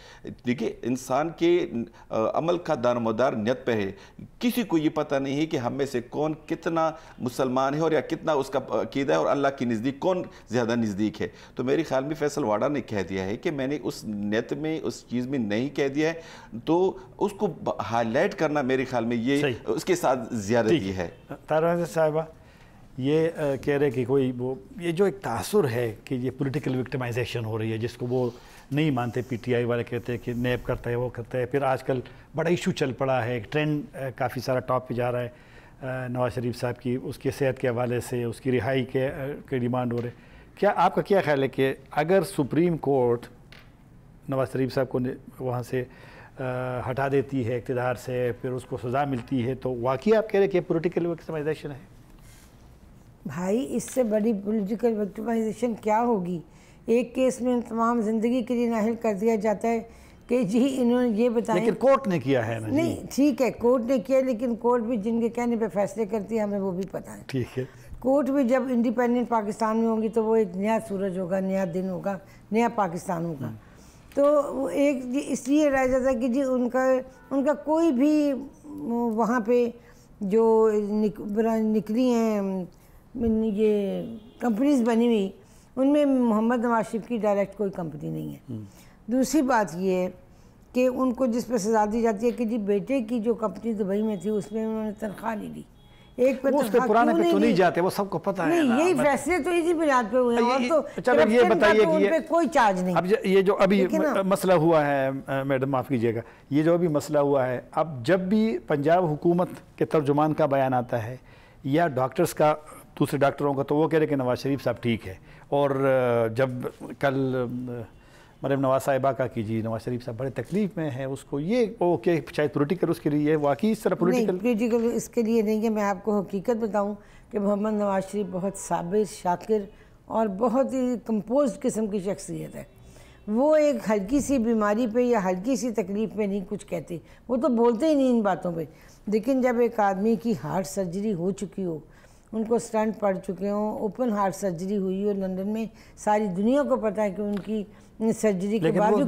[SPEAKER 2] دیکھیے انسان کے عمل کا دار مدار نیت پہ ہے. کسی کو یہ پتہ نہیں ہے کہ ہم میں سے کون کتنا مسلمان ہے اور یا کتنا اس کا عقیدہ ہے اور اللہ کی نزدیک کون زیادہ نزدیک ہے. تو میرے خیال میں فیصل واڑہ نے کہہ دیا ہے کہ میں نے اس نیت میں اس چیز میں نہیں کہہ دیا ہے, تو اس کو ہائی لائٹ کرنا میرے خیال میں یہ اس کے ساتھ زیادتی ہے.
[SPEAKER 1] طاہرہ صاحبہ یہ کہہ رہے کہ کوئی وہ یہ جو ایک تاثر ہے کہ یہ پولیٹیکل وکٹمائزیشن ہو رہی ہے, جس کو وہ نہیں مانتے, پی ٹی آئی والے کہتے ہیں کہ نیب کرتا ہے وہ کرتا ہے. پھر آج کل بڑا ایشو چل پڑا ہے, ایک ٹرینڈ کافی سارا ٹاپ پہ جا رہا ہے نواز شریف صاحب کی, اس کی صحت کے حوالے سے اس کی رہائی کے ڈیمانڈ ہو رہے. کیا آپ کا کیا خیال ہے کہ اگر سپریم کورٹ نواز شریف صاحب کو وہاں سے ہٹا دیتی ہے اقتدار سے, پھر اس کو سزا ملتی ہے, تو واقعی آپ کہہ رہے کہ پولیٹیکل وکٹمائزیشن ہے؟
[SPEAKER 3] بھائی اس سے بڑی پولیٹیکل وکٹمائزیشن کیا ہوگی؟ ایک کیس میں تمام زندگی کے لیے نااہل کر دیا جاتا ہے کہ جی انہوں نے یہ بتایا,
[SPEAKER 1] لیکن کورٹ نے کیا ہے نا.
[SPEAKER 3] نہیں ٹھیک ہے کورٹ نے کیا, لیکن کورٹ بھی جن کے کہنے پہ فیصلے کرتی ہے ہمیں وہ بھی پتہ ہے.
[SPEAKER 1] ٹھیک ہے,
[SPEAKER 3] کورٹ بھی جب انڈیپینڈنٹ پاکستان میں ہوگی تو وہ ایک نیا سورج ہوگا, نیا دن ہوگا, نیا پاکستان ہوگا. تو وہ ایک اس لیے رہ جاتا ہے کہ جی ان کا کوئی بھی وہاں پہ جو نکلی ہیں یہ کمپنیز بنی ہوئی, ان میں محمد نواز شریف کی ڈائریکٹ کوئی کمپنی نہیں ہے. دوسری بات یہ ہے کہ ان کو جس پہ سزا دی جاتی ہے کہ جی بیٹے کی جو کمپنی دبئی میں تھی اس میں انہوں نے تنخواہ نہیں لی. ایک پہ
[SPEAKER 1] پرانے پہ تو نہیں جاتے, وہ سب کو پتہ ہے.
[SPEAKER 3] نہیں یہی فیصلے تو اسی بنیاد پہ ہوئے ہیں, اور تو
[SPEAKER 1] چلو یہ بتائیے کہ
[SPEAKER 3] یہ کوئی چارج نہیں.
[SPEAKER 1] اب یہ جو ابھی مسئلہ ہوا ہے, میڈم معاف کیجیے گا, یہ جو ابھی مسئلہ ہوا ہے, اب جب بھی پنجاب حکومت کے ترجمان کا بیان آتا ہے یا ڈاکٹرز کا, دوسرے ڈاکٹروں کا, تو وہ کہہ رہے کہ نواز شریف صاحب ٹھیک ہے. اور جب کل مریم نواز صاحبہ کا کہ جی نواز شریف صاحب بڑے تکلیف میں ہیں, اس کو یہ وہ کہ شاید پولیٹیکل اس کے لیے, واقعی اس طرح
[SPEAKER 3] پولیٹیکل اس کے لیے نہیں ہے. میں آپ کو حقیقت بتاؤں کہ محمد نواز شریف بہت صابر, شاکر اور بہت ہی کمپوزڈ قسم کی شخصیت ہے. وہ ایک ہلکی سی بیماری پہ یا ہلکی سی تکلیف پہ نہیں کچھ کہتے, وہ تو بولتے ہی نہیں ان باتوں پہ. لیکن جب ایک آدمی کی ہارٹ سرجری ہو چکی ہو, ان کو سٹنٹ پڑ چکے ہوں, اوپن ہارٹ سرجری ہوئی ہو لندن میں, ساری دنیا کو پتہ ہے کہ ان کی سرجری کے بعد جو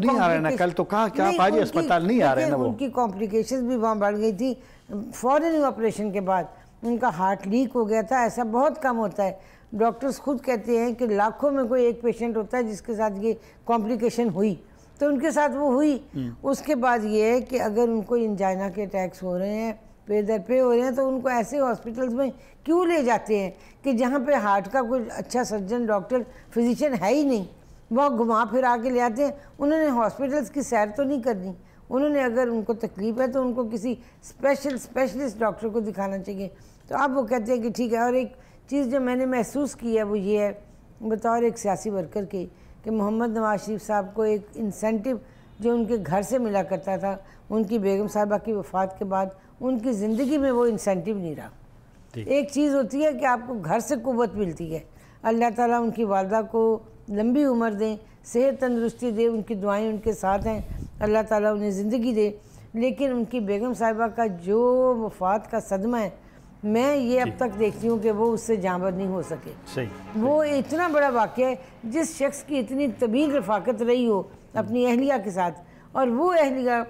[SPEAKER 3] ان کی کمپلیکیشنز بھی وہاں بڑھ گئی تھی. فوراً آپریشن کے بعد ان کا ہارٹ لیک ہو گیا تھا. ایسا بہت کم ہوتا ہے. ڈاکٹرز خود کہتے ہیں کہ لاکھوں میں کوئی ایک پیشنٹ ہوتا ہے جس کے ساتھ یہ کمپلیکیشن ہوئی, تو ان کے ساتھ وہ ہوئی. اس کے بعد یہ ہے کہ اگر ان کو انجائنا کے اٹیکس ہو رہے ہیں, پے در پے ہو رہے ہیں, تو ان کو ایسے ہاسپٹلز میں کیوں لے جاتے ہیں کہ جہاں پہ ہارٹ کا کوئی اچھا سرجن, ڈاکٹر, فزیشین ہے ہی نہیں. وہ گھما پھر آ کے لے آتے ہیں. انہوں نے ہاسپٹلز کی سیر تو نہیں کرنی. انہوں نے اگر ان کو تکلیف ہے تو ان کو کسی اسپیشلسٹ ڈاکٹر کو دکھانا چاہیے. تو اب وہ کہتے ہیں کہ ٹھیک ہے. اور ایک چیز جو میں نے محسوس کی ہے وہ یہ ہے بطور ایک سیاسی ورکر کے, کہ محمد نواز شریف صاحب کو ایک انسینٹیو جو ان کے گھر سے ملا کرتا تھا, ان کی بیگم صاحبہ کی وفات کے بعد ان کی زندگی میں وہ انسینٹیو نہیں رہا. ایک چیز ہوتی ہے کہ آپ کو گھر سے قوت ملتی ہے. اللہ تعالیٰ ان کی والدہ کو لمبی عمر دیں, صحت تندرستی دے, ان کی دعائیں ان کے ساتھ ہیں, اللہ تعالیٰ انہیں زندگی دے. لیکن ان کی بیگم صاحبہ کا جو وفات کا صدمہ ہے, میں یہ اب تک دیکھتی ہوں کہ وہ اس سے جاں بر نہیں ہو سکے. وہ اتنا بڑا واقعہ ہے جس شخص کی اتنی طویل رفاقت رہی ہو اپنی اہلیہ کے ساتھ, اور وہ اہلیہ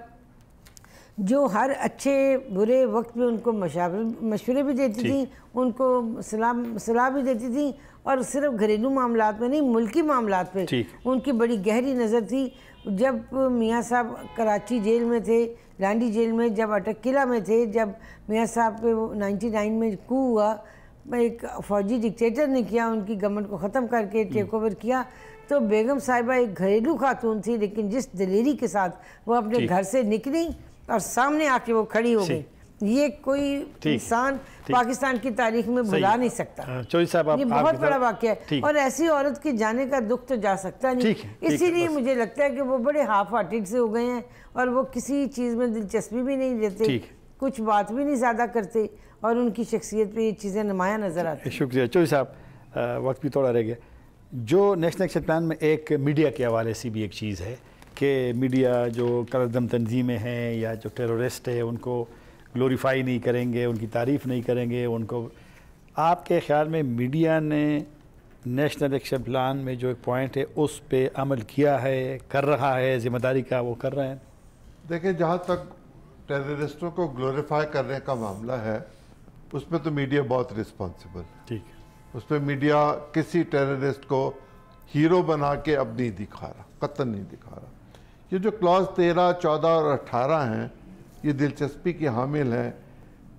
[SPEAKER 3] جو ہر اچھے برے وقت میں ان کو مشورے بھی دیتی تھیں, ان کو صلاح بھی دیتی تھیں, اور صرف گھریلو معاملات میں نہیں ملکی معاملات پہ ان کی بڑی گہری نظر تھی. جب میاں صاحب کراچی جیل میں تھے, لانڈی جیل میں, جب اٹک قلعہ میں تھے, جب میاں صاحب پہ 99 میں کو ہوا, ایک فوجی ڈکٹیٹر نے کیا, ان کی گورنمنٹ کو ختم کر کے ٹیک اوور کیا, تو بیگم صاحبہ ایک گھریلو خاتون تھی, لیکن جس دلیری کے ساتھ وہ اپنے گھر سے نکلی اور سامنے آ کے وہ کھڑی ہو گئی, یہ کوئی انسان پاکستان کی تاریخ میں بھلا نہیں سکتا. یہ بہت بڑا واقعہ ہے, اور ایسی عورت کے جانے کا دکھ تو جا سکتا نہیں. اسی لیے مجھے لگتا ہے کہ وہ بڑے ہاف ہارٹڈ سے ہو گئے ہیں, اور وہ کسی چیز میں دلچسپی بھی نہیں لیتے, کچھ بات بھی نہیں زیادہ کرتے, اور ان کی شخصیت پہ یہ چیزیں نمایاں نظر آتی ہیں.
[SPEAKER 1] شکریہ چوہی صاحب, وقت بھی تھوڑا رہ گیا. جو نیشنل ایکشن پلان میں ایک میڈیا کے حوالے سے بھی ایک چیز ہے کہ میڈیا جو کالعدم تنظیمیں ہیں یا جو ٹیرورسٹ ہے ان کو گلوریفائی نہیں کریں گے, ان کی تعریف نہیں کریں گے, ان کو آپ کے خیال میں میڈیا نے نیشنل ایکشن پلان میں جو ایک پوائنٹ ہے اس پہ عمل کیا ہے, کر رہا ہے, ذمہ داری کا وہ کر رہے ہیں؟
[SPEAKER 4] دیکھیں جہاں تک ٹیررسٹوں کو گلوریفائی کرنے کا معاملہ ہے اس پہ تو میڈیا بہت رسپانسبل ہے.
[SPEAKER 1] ٹھیک ہے.
[SPEAKER 4] اس پہ میڈیا کسی ٹیررسٹ کو ہیرو بنا کے اب نہیں دکھا رہا, قطعاً نہیں دکھا رہا. یہ جو کلاس 13, 14 اور 18 ہیں یہ دلچسپی کی حامل ہیں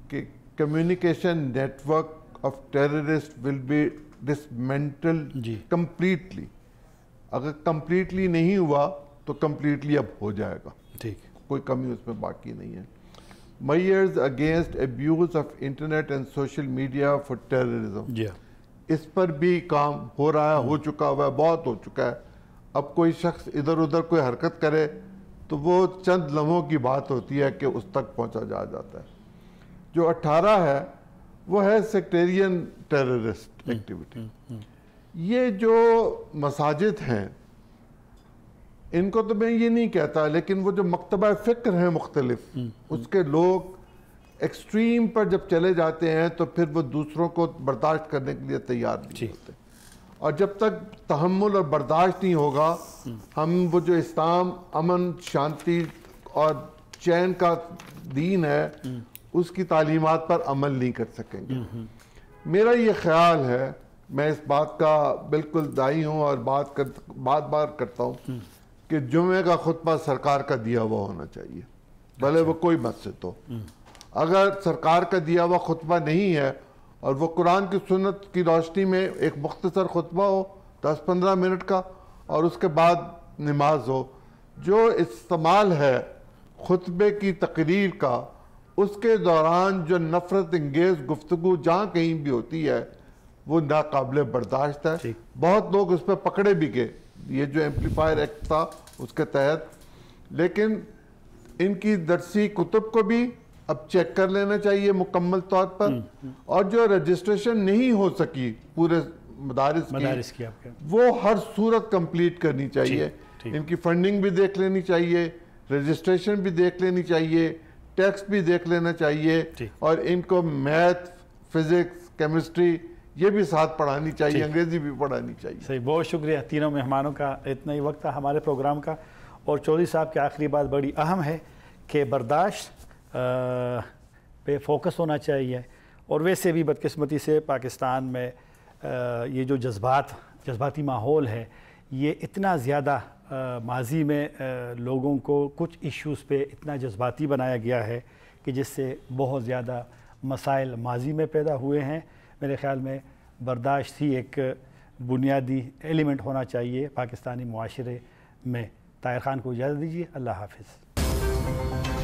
[SPEAKER 4] کہ communication network of terrorist will be dismantle completely. اگر کمپلیٹلی نہیں ہوا تو کمپلیٹلی اب ہو جائے گا.
[SPEAKER 1] ٹھیک,
[SPEAKER 4] کوئی کمی اس میں باقی نہیں ہے. Measures against abuse of internet and social media for terrorism, اس پر بھی کام ہو رہا ہے, ہو چکا ہوا ہے, بہت ہو چکا ہے. اب کوئی شخص ادھر ادھر کوئی حرکت کرے تو وہ چند لمحوں کی بات ہوتی ہے کہ اس تک پہنچا جاتا ہے. جو 18 ہے وہ ہے سیکٹیرین ٹیررسٹ ایکٹیویٹی. یہ جو مساجد ہیں ان کو تو میں یہ نہیں کہتا, لیکن وہ جو مکتبہ فکر ہیں مختلف, اس کے لوگ ایکسٹریم پر جب چلے جاتے ہیں تو پھر وہ دوسروں کو برداشت کرنے کے لیے تیار نہیں ہوتے. اور جب تک تحمل اور برداشت نہیں ہوگا ہم وہ جو اسلام امن شانتی اور چین کا دین ہے اس کی تعلیمات پر عمل نہیں کر سکیں گے. میرا یہ خیال ہے, میں اس بات کا بالکل دائی ہوں اور بات بار کرتا ہوں کہ جمعے کا خطبہ سرکار کا دیا ہوا ہونا چاہیے, بھلے وہ کوئی مسجد ہو. اگر سرکار کا دیا ہوا خطبہ نہیں ہے اور وہ قرآن کی سنت کی روشنی میں ایک مختصر خطبہ ہو 10-15 منٹ کا اور اس کے بعد نماز ہو, جو استعمال ہے خطبے کی تقریر کا اس کے دوران جو نفرت انگیز گفتگو جہاں کہیں بھی ہوتی ہے وہ ناقابل برداشت ہے. بہت لوگ اس پہ پکڑے بھی گئے, یہ جو ایمپلیفائر ایکٹ تھا اس کے تحت, لیکن ان کی درسی کتب کو بھی اب چیک کر لینا چاہیے مکمل طور پر, اور جو رجسٹریشن نہیں ہو سکی پورے مدارس کی وہ ہر صورت کمپلیٹ کرنی چاہیے. ان کی فنڈنگ بھی دیکھ لینی چاہیے, رجسٹریشن بھی دیکھ لینی چاہیے, ٹیکس بھی دیکھ لینا چاہیے, اور ان کو میتھ, فزکس, کیمسٹری یہ بھی ساتھ پڑھانی چاہیے, انگریزی بھی پڑھانی چاہیے.
[SPEAKER 1] صحیح, بہت شکریہ تینوں مہمانوں کا. اتنا ہی وقت تھا ہمارے پروگرام کا, اور چودھری صاحب کی آخری بات بڑی اہم ہے کہ برداشت پہ فوکس ہونا چاہیے. اور ویسے بھی بدقسمتی سے پاکستان میں یہ جو جذباتی ماحول ہے یہ اتنا زیادہ ماضی میں لوگوں کو کچھ ایشوز پہ اتنا جذباتی بنایا گیا ہے کہ جس سے بہت زیادہ مسائل ماضی میں پیدا ہوئے ہیں. میرے خیال میں برداشت ہی ایک بنیادی ایلیمنٹ ہونا چاہیے پاکستانی معاشرے میں. طاہر خان کو اجازت دیجیے, اللہ حافظ.